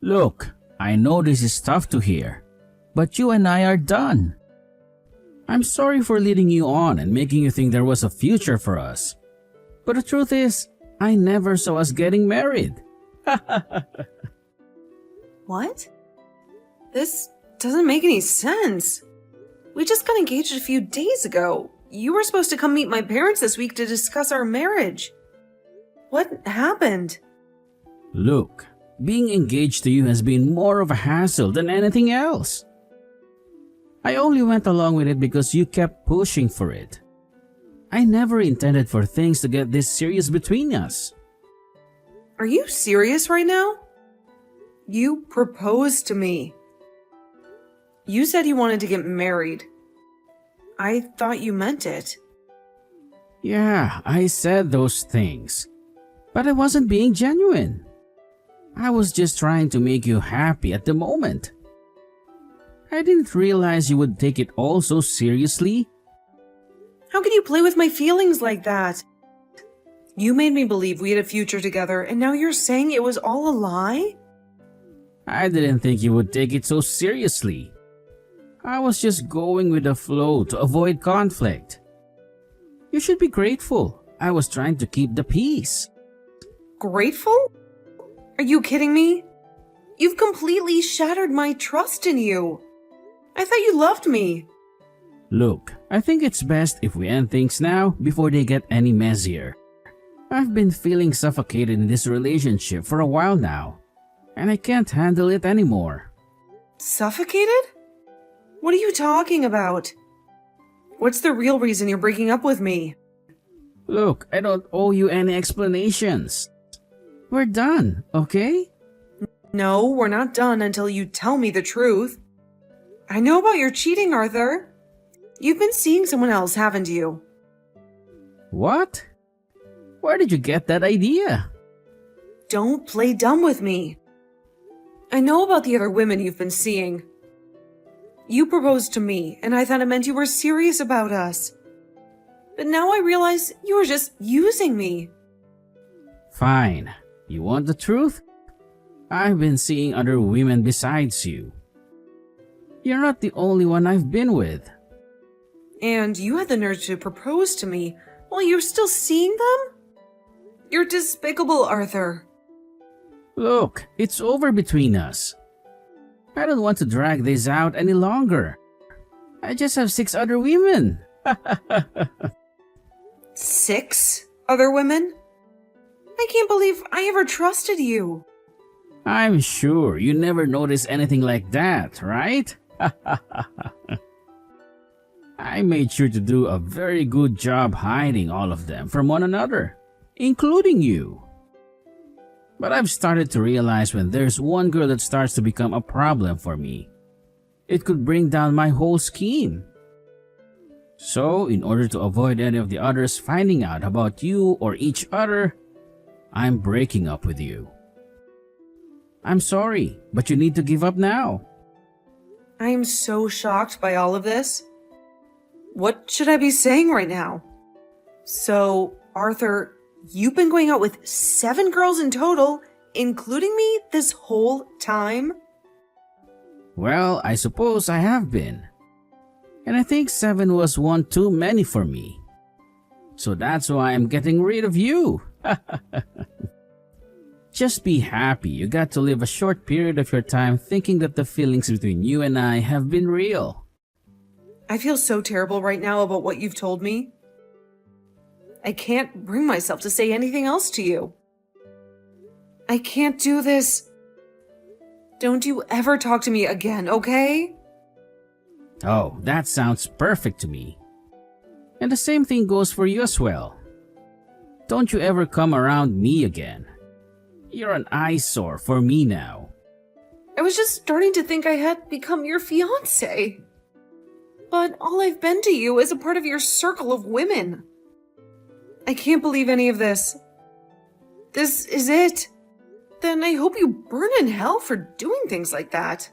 Look, I know this is tough to hear, but you and I are done. I'm sorry for leading you on and making you think there was a future for us. But the truth is, I never saw us getting married. What? This doesn't make any sense. We just got engaged a few days ago. You were supposed to come meet my parents this week to discuss our marriage. What happened? Look, being engaged to you has been more of a hassle than anything else. I only went along with it because you kept pushing for it. I never intended for things to get this serious between us. Are you serious right now? You proposed to me. You said you wanted to get married. I thought you meant it. Yeah, I said those things, but I wasn't being genuine. I was just trying to make you happy at the moment. I didn't realize you would take it all so seriously. How could you play with my feelings like that? You made me believe we had a future together, and now you're saying it was all a lie? I didn't think you would take it so seriously. I was just going with the flow to avoid conflict. You should be grateful. I was trying to keep the peace. Grateful? Are you kidding me? You've completely shattered my trust in you. I thought you loved me. Look, I think it's best if we end things now before they get any messier. I've been feeling suffocated in this relationship for a while now, and I can't handle it anymore. Suffocated? What are you talking about? What's the real reason you're breaking up with me? Look, I don't owe you any explanations. We're done, okay? No, we're not done until you tell me the truth. I know about your cheating, Arthur. You've been seeing someone else, haven't you? What? Where did you get that idea? Don't play dumb with me. I know about the other women you've been seeing. You proposed to me, and I thought it meant you were serious about us. But now I realize you were just using me. Fine. You want the truth? I've been seeing other women besides you. You're not the only one I've been with. And you had the nerve to propose to me while you're still seeing them? You're despicable, Arthur. Look, it's over between us. I don't want to drag this out any longer. I just have 6 other women. 6 other women? I can't believe I ever trusted you. I'm sure you never noticed anything like that, right? I made sure to do a very good job hiding all of them from one another, including you. But I've started to realize when there's one girl that starts to become a problem for me, it could bring down my whole scheme. So, in order to avoid any of the others finding out about you or each other, I'm breaking up with you. I'm sorry, but you need to give up now. I'm so shocked by all of this. What should I be saying right now? So, Arthur, you've been going out with 7 girls in total, including me, this whole time? Well, I suppose I have been. And I think 7 was one too many for me. So that's why I'm getting rid of you. Just be happy you got to live a short period of your time thinking that the feelings between you and I have been real. I feel so terrible right now about what you've told me. I can't bring myself to say anything else to you. I can't do this. Don't you ever talk to me again, okay? Oh, that sounds perfect to me. And the same thing goes for you as well. Don't you ever come around me again. You're an eyesore for me now. I was just starting to think I had become your fiancé. But all I've been to you is a part of your circle of women. I can't believe any of this. This is it. Then I hope you burn in hell for doing things like that.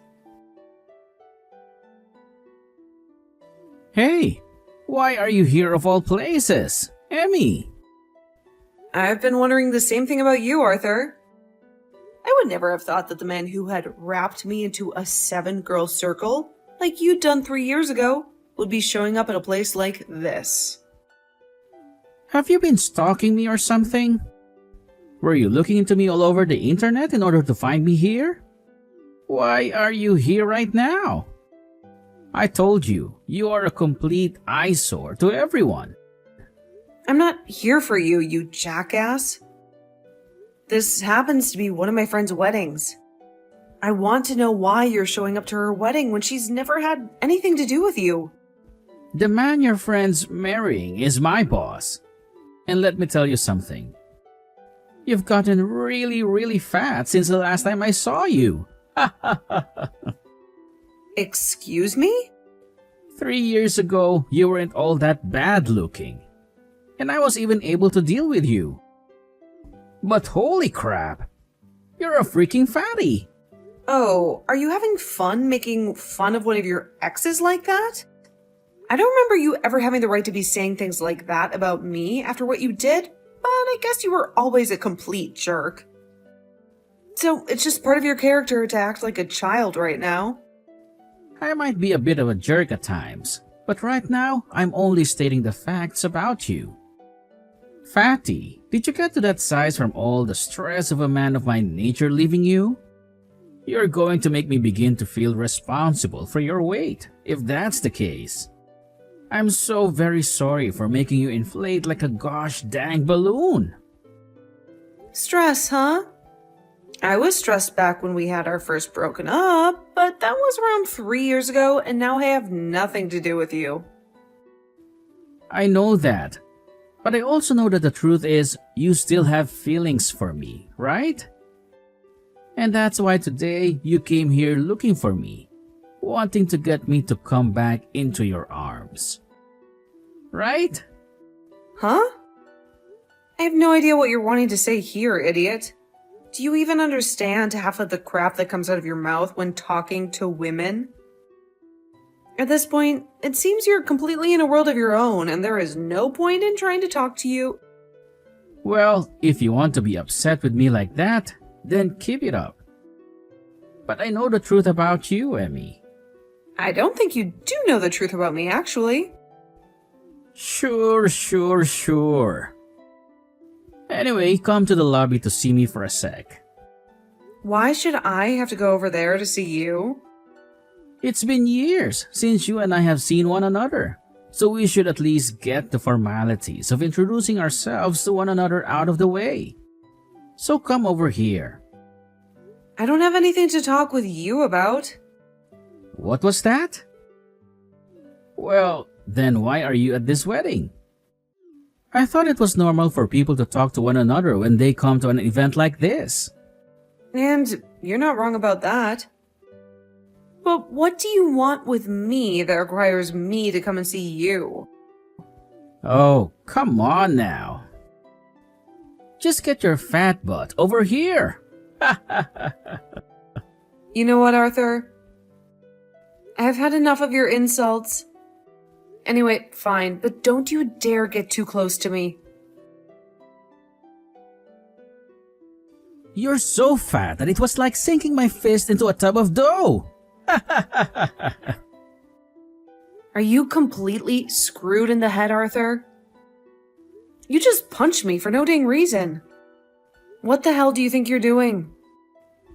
Hey, why are you here of all places? Emmy? I've been wondering the same thing about you, Arthur. I would never have thought that the man who had wrapped me into a 7-girl circle, like you'd done 3 years ago, would be showing up at a place like this. Have you been stalking me or something? Were you looking into me all over the internet in order to find me here? Why are you here right now? I told you, you are a complete eyesore to everyone. I'm not here for you, you jackass. This happens to be one of my friend's weddings. I want to know why you're showing up to her wedding when she's never had anything to do with you. The man your friend's marrying is my boss. And let me tell you something. You've gotten really fat since the last time I saw you. Excuse me? 3 years ago, you weren't all that bad looking. And I was even able to deal with you. But holy crap, you're a freaking fatty. Oh, are you having fun making fun of one of your exes like that? I don't remember you ever having the right to be saying things like that about me after what you did, but I guess you were always a complete jerk. So it's just part of your character to act like a child right now. I might be a bit of a jerk at times, but right now I'm only stating the facts about you. Fatty, did you get to that size from all the stress of a man of my nature leaving you? You're going to make me begin to feel responsible for your weight, if that's the case. I'm so very sorry for making you inflate like a gosh dang balloon. Stress, huh? I was stressed back when we had our first broken up, but that was around 3 years ago, and now I have nothing to do with you. I know that, but I also know that the truth is you still have feelings for me, right? And that's why today you came here looking for me, wanting to get me to come back into your arms. Right? Huh? I have no idea what you're wanting to say here, idiot. Do you even understand half of the crap that comes out of your mouth when talking to women? At this point, it seems you're completely in a world of your own, and there is no point in trying to talk to you. Well, if you want to be upset with me like that, then keep it up. But I know the truth about you, Emmy. I don't think you do know the truth about me, actually. Sure. Anyway, come to the lobby to see me for a sec. Why should I have to go over there to see you? It's been years since you and I have seen one another, so we should at least get the formalities of introducing ourselves to one another out of the way. So come over here. I don't have anything to talk with you about. What was that? Well, then why are you at this wedding? I thought it was normal for people to talk to one another when they come to an event like this. And you're not wrong about that. But what do you want with me that requires me to come and see you? Oh, come on now. Just get your fat butt over here. You know what, Arthur? I've had enough of your insults. Anyway, fine, but don't you dare get too close to me. You're so fat that it was like sinking my fist into a tub of dough. Are you completely screwed in the head, Arthur? You just punched me for no dang reason. What the hell do you think you're doing?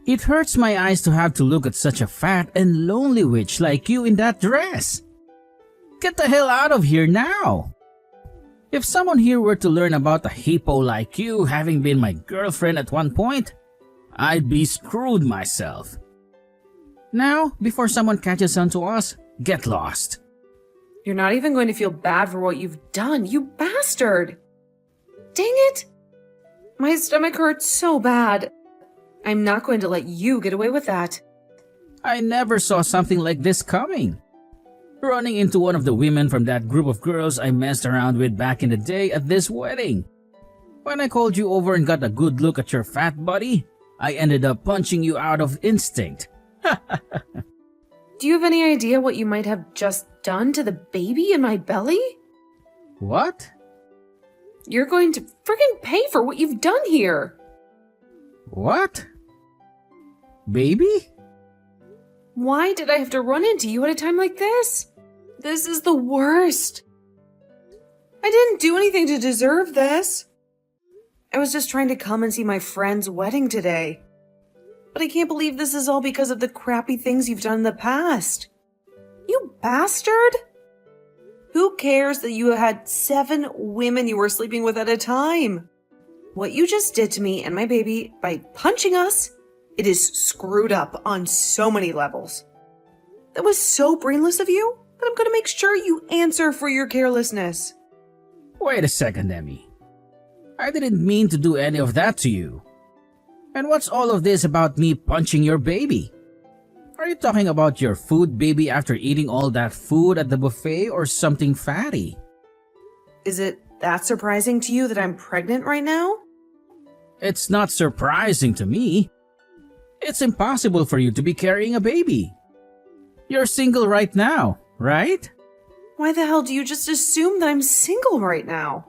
It hurts my eyes to have to look at such a fat and lonely witch like you in that dress. Get the hell out of here now! If someone here were to learn about a hippo like you having been my girlfriend at one point, I'd be screwed myself. Now, before someone catches on to us, get lost. You're not even going to feel bad for what you've done, you bastard! Dang it! My stomach hurts so bad. I'm not going to let you get away with that. I never saw something like this coming. Running into one of the women from that group of girls I messed around with back in the day at this wedding. When I called you over and got a good look at your fat body, I ended up punching you out of instinct. Do you have any idea what you might have just done to the baby in my belly? What? You're going to friggin' pay for what you've done here. What? Baby? Why did I have to run into you at a time like this? This is the worst. I didn't do anything to deserve this. I was just trying to come and see my friend's wedding today. But I can't believe this is all because of the crappy things you've done in the past. You bastard! Who cares that you had 7 women you were sleeping with at a time? What you just did to me and my baby by punching us, it is screwed up on so many levels. That was so brainless of you, but I'm gonna make sure you answer for your carelessness. Wait a second, Emmy. I didn't mean to do any of that to you. And what's all of this about me punching your baby? Are you talking about your food, baby, after eating all that food at the buffet, or something fatty? Is it that surprising to you that I'm pregnant right now? It's not surprising to me. It's impossible for you to be carrying a baby. You're single right now, right? Why the hell do you just assume that I'm single right now?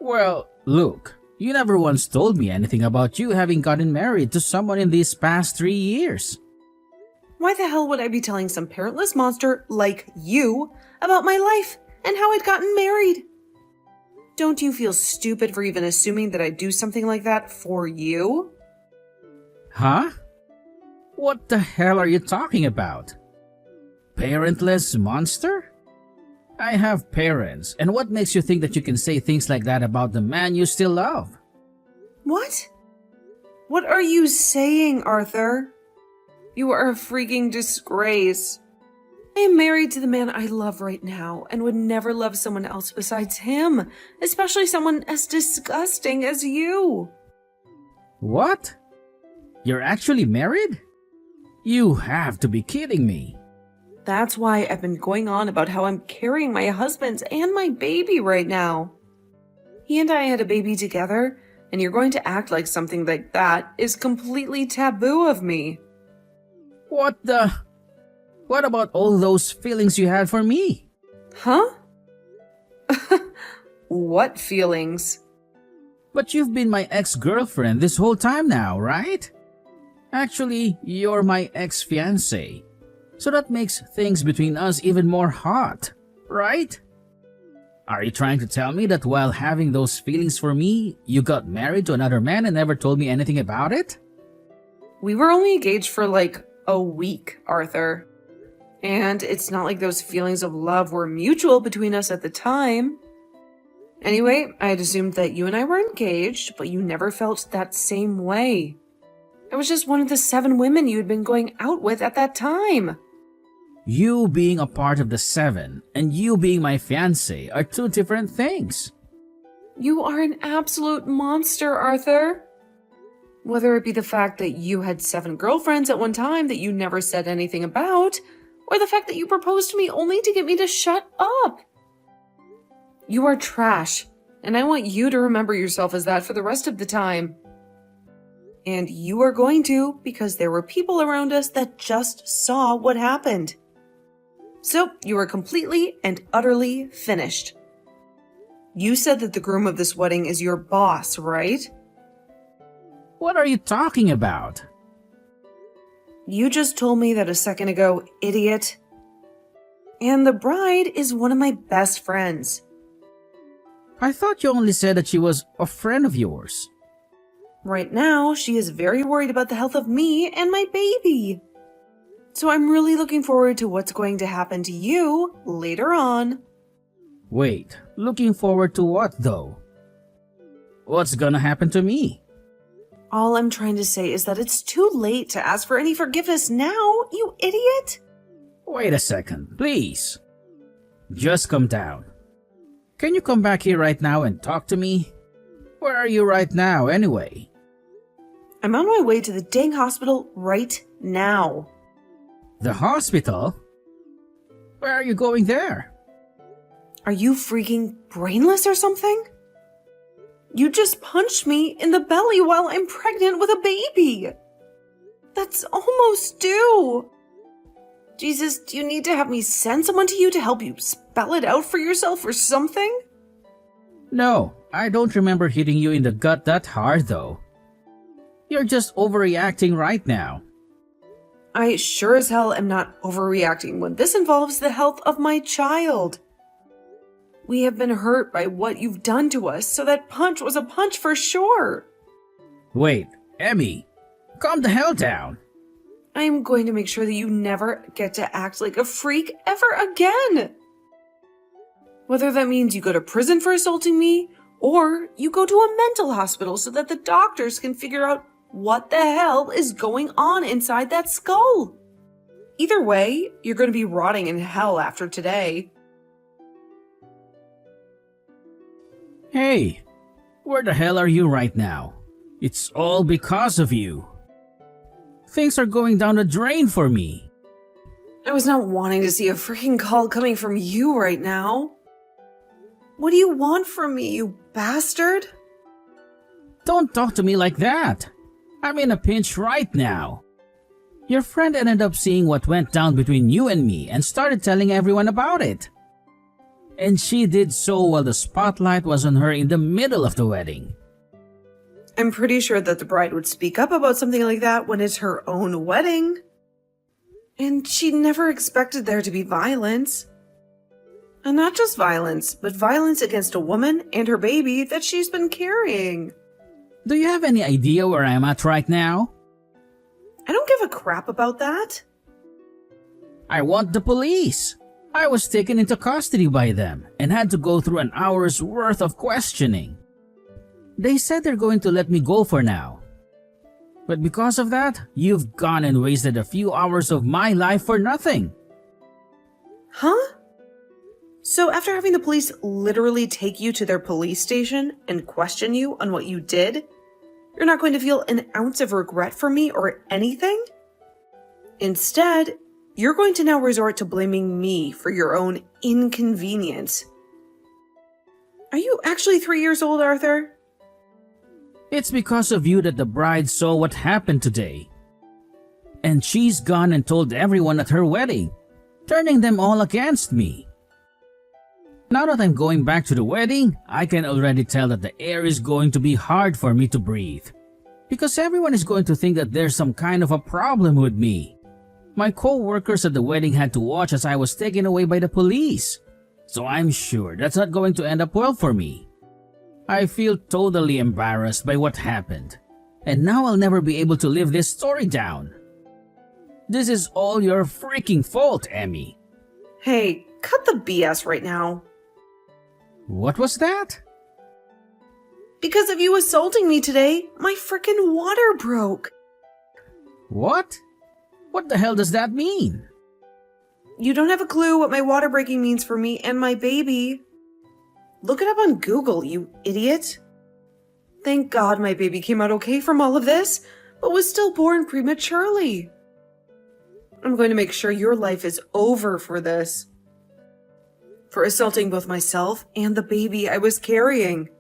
Well, look, you never once told me anything about you having gotten married to someone in these past 3 years. Why the hell would I be telling some parentless monster like you about my life and how I'd gotten married? Don't you feel stupid for even assuming that I'd do something like that for you? Huh? What the hell are you talking about? Parentless monster? I have parents, and what makes you think that you can say things like that about the man you still love? What? What are you saying, Arthur? You are a freaking disgrace. I am married to the man I love right now and would never love someone else besides him, especially someone as disgusting as you. What? You're actually married? You have to be kidding me. That's why I've been going on about how I'm carrying my husband's and my baby right now. He and I had a baby together, and you're going to act like something like that is completely taboo of me. What about all those feelings you had for me? Huh? What feelings? But you've been my ex-girlfriend this whole time now, right? Actually, you're my ex-fiancé. So that makes things between us even more hot, right? Are you trying to tell me that while having those feelings for me, you got married to another man and never told me anything about it? We were only engaged for like a week, Arthur. And it's not like those feelings of love were mutual between us at the time. Anyway, I had assumed that you and I were engaged, but you never felt that same way. I was just one of the 7 women you had been going out with at that time. You being a part of the 7 and you being my fiancé are 2 different things. You are an absolute monster, Arthur. Whether it be the fact that you had 7 girlfriends at one time that you never said anything about, or the fact that you proposed to me only to get me to shut up. You are trash, and I want you to remember yourself as that for the rest of the time. And you are going to, because there were people around us that just saw what happened. So, you are completely and utterly finished. You said that the groom of this wedding is your boss, right? What are you talking about? You just told me that a second ago, idiot. And the bride is one of my best friends. I thought you only said that she was a friend of yours. Right now, she is very worried about the health of me and my baby. So I'm really looking forward to what's going to happen to you later on. Wait, looking forward to what though? What's gonna happen to me? All I'm trying to say is that it's too late to ask for any forgiveness now, you idiot. Wait a second, please. Just come down. Can you come back here right now and talk to me? Where are you right now anyway? I'm on my way to the dang hospital right now. The hospital? Where are you going there? Are you freaking brainless or something? You just punched me in the belly while I'm pregnant with a baby. That's almost due. Jesus, do you need to have me send someone to you to help you spell it out for yourself or something? No, I don't remember hitting you in the gut that hard though. You're just overreacting right now. I sure as hell am not overreacting when this involves the health of my child. We have been hurt by what you've done to us, so that punch was a punch for sure. Wait, Emmy, calm the hell down. I am going to make sure that you never get to act like a freak ever again. Whether that means you go to prison for assaulting me, or you go to a mental hospital so that the doctors can figure out what the hell is going on inside that skull. Either way, you're going to be rotting in hell after today. Hey, where the hell are you right now? It's all because of you. Things are going down the drain for me. I was not wanting to see a freaking call coming from you right now. What do you want from me, you bastard? Don't talk to me like that. I'm in a pinch right now. Your friend ended up seeing what went down between you and me and started telling everyone about it. And she did so while the spotlight was on her in the middle of the wedding. I'm pretty sure that the bride would speak up about something like that when it's her own wedding. And she never expected there to be violence. And not just violence, but violence against a woman and her baby that she's been carrying. Do you have any idea where I'm at right now? I don't give a crap about that. I want the police. I was taken into custody by them and had to go through an hour's worth of questioning. They said they're going to let me go for now. But because of that, you've gone and wasted a few hours of my life for nothing. Huh? So after having the police literally take you to their police station and question you on what you did, you're not going to feel an ounce of regret for me or anything? Instead, you're going to now resort to blaming me for your own inconvenience. Are you actually 3 years old, Arthur? It's because of you that the bride saw what happened today. And she's gone and told everyone at her wedding, turning them all against me. Now that I'm going back to the wedding, I can already tell that the air is going to be hard for me to breathe. Because everyone is going to think that there's some kind of a problem with me. My co-workers at the wedding had to watch as I was taken away by the police. So I'm sure that's not going to end up well for me. I feel totally embarrassed by what happened. And now I'll never be able to live this story down. This is all your freaking fault, Emmy. Hey, cut the BS right now. What was that? Because of you assaulting me today, my frickin' water broke. What? What the hell does that mean? You don't have a clue what my water breaking means for me and my baby. Look it up on Google, you idiot. Thank God my baby came out okay from all of this, but was still born prematurely. I'm going to make sure your life is over for this. For assaulting both myself and the baby I was carrying.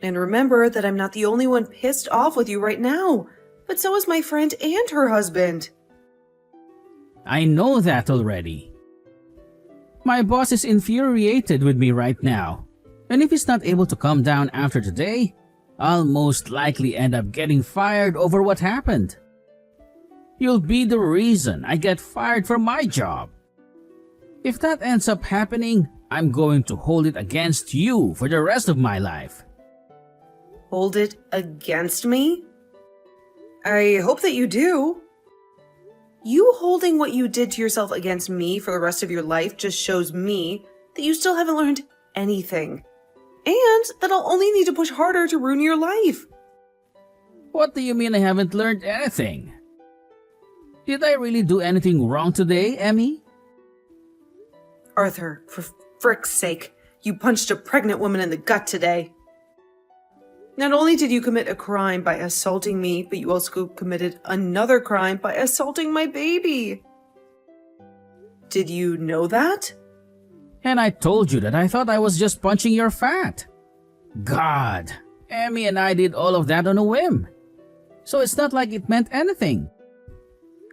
And remember that I'm not the only one pissed off with you right now, but so is my friend and her husband. I know that already. My boss is infuriated with me right now, and if he's not able to calm down after today, I'll most likely end up getting fired over what happened. You'll be the reason I get fired from my job. If that ends up happening, I'm going to hold it against you for the rest of my life. Hold it against me? I hope that you do. You holding what you did to yourself against me for the rest of your life just shows me that you still haven't learned anything. And that I'll only need to push harder to ruin your life. What do you mean I haven't learned anything? Did I really do anything wrong today, Emmy? Arthur, for frick's sake, you punched a pregnant woman in the gut today. Not only did you commit a crime by assaulting me, but you also committed another crime by assaulting my baby. Did you know that? And I told you that I thought I was just punching your fat. God, Emmy and I did all of that on a whim. So it's not like it meant anything.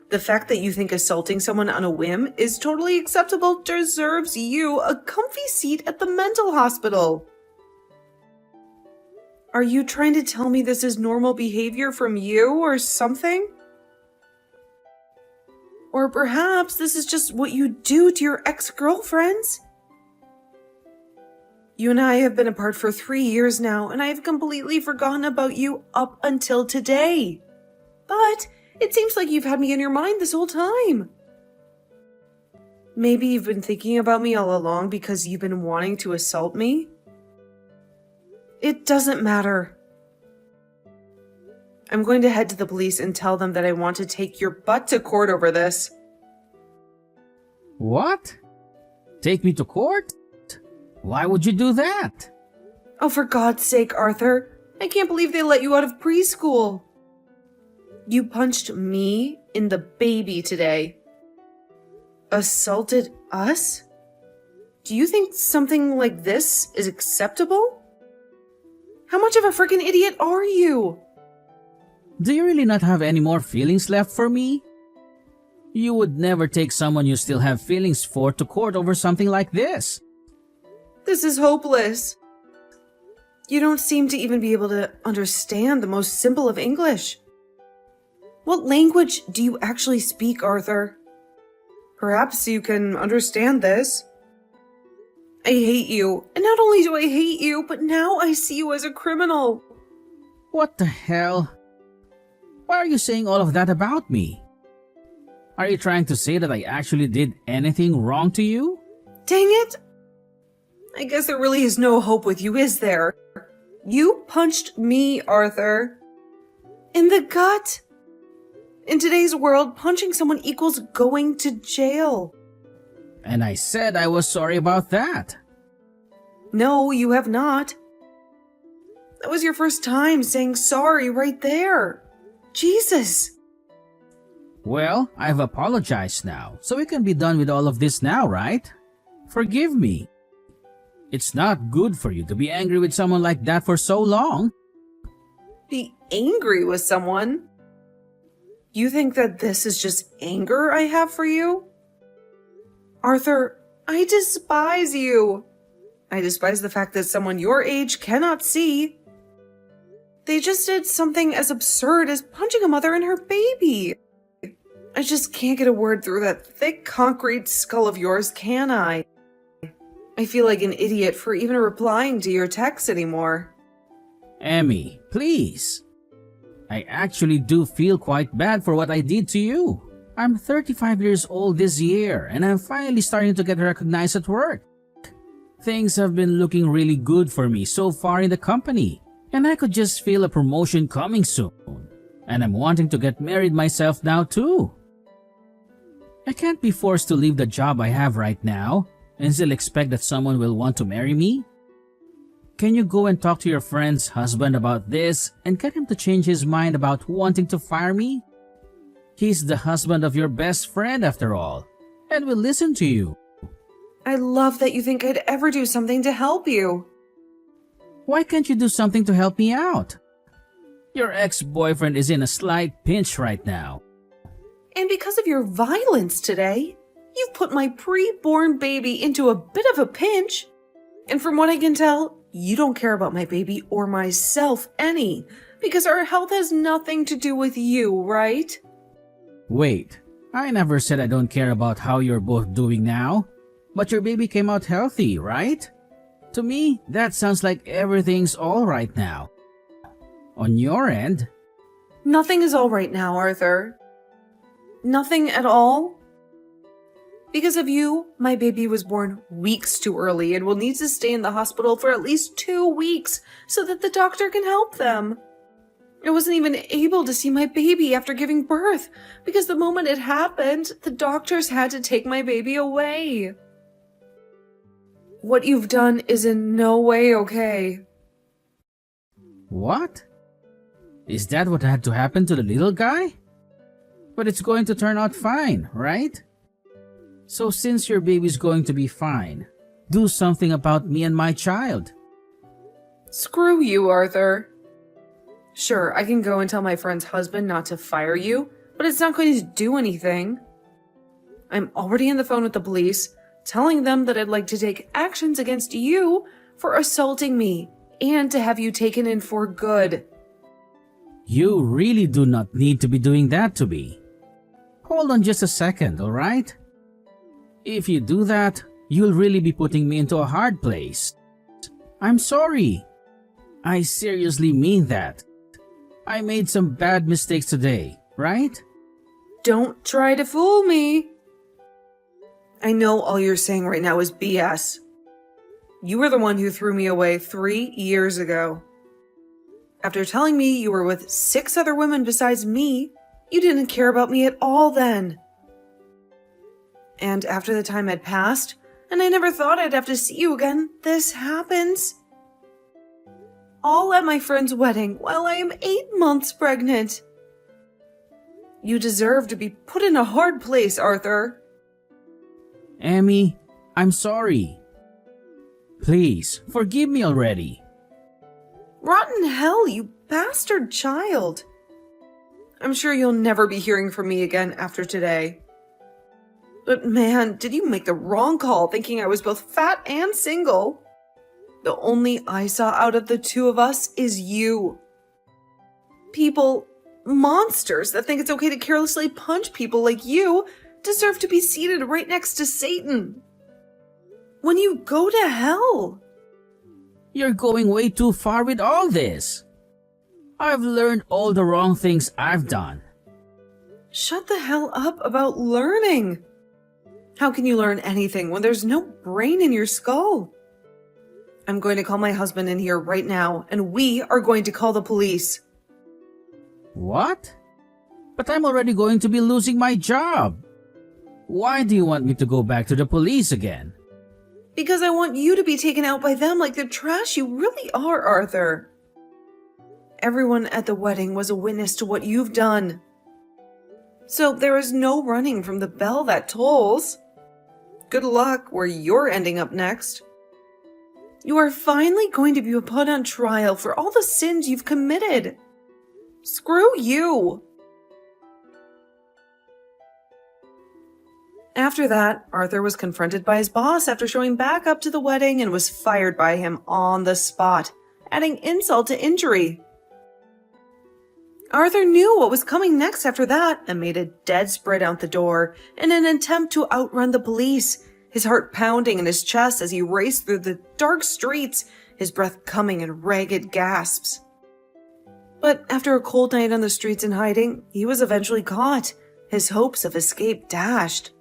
The fact that you think assaulting someone on a whim is totally acceptable deserves you a comfy seat at the mental hospital. Are you trying to tell me this is normal behavior from you or something? Or perhaps this is just what you do to your ex-girlfriends? You and I have been apart for 3 years now, and I have completely forgotten about you up until today. But it seems like you've had me in your mind this whole time. Maybe you've been thinking about me all along because you've been wanting to assault me? It doesn't matter. I'm going to head to the police and tell them that I want to take your butt to court over this. What? Take me to court? Why would you do that? Oh, for God's sake, Arthur. I can't believe they let you out of preschool. You punched me in the baby today. Assaulted us? Do you think something like this is acceptable? How much of a freaking idiot are you? Do you really not have any more feelings left for me? You would never take someone you still have feelings for to court over something like this. This is hopeless. You don't seem to even be able to understand the most simple of English. What language do you actually speak, Arthur? Perhaps you can understand this. I hate you. And not only do I hate you, but now I see you as a criminal. What the hell? Why are you saying all of that about me? Are you trying to say that I actually did anything wrong to you? Dang it! I guess there really is no hope with you, is there? You punched me, Arthur. In the gut. In today's world, punching someone equals going to jail. And I said I was sorry about that. No, you have not. That was your first time saying sorry right there. Jesus. Well, I've apologized now, so we can be done with all of this now, right? Forgive me. It's not good for you to be angry with someone like that for so long. Be angry with someone? You think that this is just anger I have for you? Arthur, I despise you. I despise the fact that someone your age cannot see. They just did something as absurd as punching a mother and her baby. I just can't get a word through that thick concrete skull of yours, can I? I feel like an idiot for even replying to your text anymore. Emmy, please. I actually do feel quite bad for what I did to you. I'm 35 years old this year, and I'm finally starting to get recognized at work. Things have been looking really good for me so far in the company, and I could just feel a promotion coming soon. And I'm wanting to get married myself now too. I can't be forced to leave the job I have right now and still expect that someone will want to marry me. Can you go and talk to your friend's husband about this and get him to change his mind about wanting to fire me? He's the husband of your best friend after all, and will listen to you. I love that you think I'd ever do something to help you. Why can't you do something to help me out? Your ex-boyfriend is in a slight pinch right now. And because of your violence today, you've put my pre-born baby into a bit of a pinch. And from what I can tell, you don't care about my baby or myself any, because our health has nothing to do with you, right? Wait, I never said I don't care about how you're both doing now. But your baby came out healthy, right? To me, that sounds like everything's all right now. On your end? Nothing is all right now, Arthur. Nothing at all. Because of you, my baby was born weeks too early and will need to stay in the hospital for at least 2 weeks so that the doctor can help them. I wasn't even able to see my baby after giving birth because the moment it happened, the doctors had to take my baby away. What you've done is in no way okay. What? Is that what had to happen to the little guy? But it's going to turn out fine, right? So since your baby's going to be fine, do something about me and my child. Screw you, Arthur. Sure, I can go and tell my friend's husband not to fire you, but it's not going to do anything. I'm already on the phone with the police, telling them that I'd like to take actions against you for assaulting me and to have you taken in for good. You really do not need to be doing that to me. Hold on just a second, alright? If you do that, you'll really be putting me into a hard place. I'm sorry. I seriously mean that. I made some bad mistakes today, right? Don't try to fool me. I know all you're saying right now is BS. You were the one who threw me away 3 years ago. After telling me you were with 6 other women besides me, you didn't care about me at all then. And after the time had passed, and I never thought I'd have to see you again, this happens. All at my friend's wedding while I am 8 months pregnant. You deserve to be put in a hard place, Arthur. Amy, I'm sorry. Please, forgive me already. Rotten hell, you bastard child. I'm sure you'll never be hearing from me again after today. But man, did you make the wrong call thinking I was both fat and single? The only I saw out of the two of us is you. People, monsters that think it's okay to carelessly punch people like you deserve to be seated right next to Satan. When you go to hell. You're going way too far with all this. I've learned all the wrong things I've done. Shut the hell up about learning. How can you learn anything when there's no brain in your skull? I'm going to call my husband in here right now, and we are going to call the police. What? But I'm already going to be losing my job. Why do you want me to go back to the police again? Because I want you to be taken out by them like the trash you really are, Arthur. Everyone at the wedding was a witness to what you've done. So there is no running from the bell that tolls. Good luck where you're ending up next. You are finally going to be put on trial for all the sins you've committed. Screw you. After that, Arthur was confronted by his boss after showing back up to the wedding and was fired by him on the spot, adding insult to injury. Arthur knew what was coming next after that and made a dead sprint out the door in an attempt to outrun the police, his heart pounding in his chest as he raced through the dark streets, his breath coming in ragged gasps. But after a cold night on the streets in hiding, he was eventually caught, his hopes of escape dashed.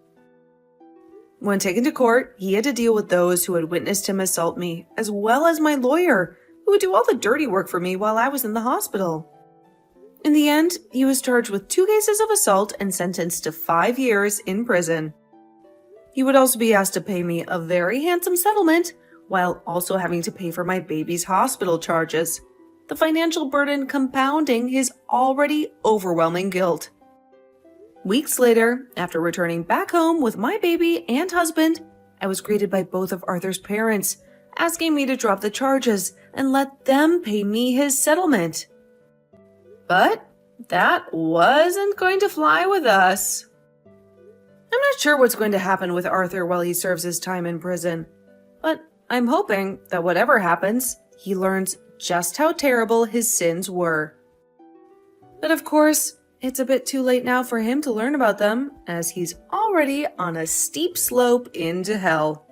When taken to court, he had to deal with those who had witnessed him assault me, as well as my lawyer, who would do all the dirty work for me while I was in the hospital. In the end, he was charged with 2 cases of assault and sentenced to 5 years in prison. He would also be asked to pay me a very handsome settlement, while also having to pay for my baby's hospital charges, the financial burden compounding his already overwhelming guilt. Weeks later, after returning back home with my baby and husband, I was greeted by both of Arthur's parents, asking me to drop the charges and let them pay me his settlement. But that wasn't going to fly with us. I'm not sure what's going to happen with Arthur while he serves his time in prison, but I'm hoping that whatever happens, he learns just how terrible his sins were. But of course, it's a bit too late now for him to learn about them, as he's already on a steep slope into hell.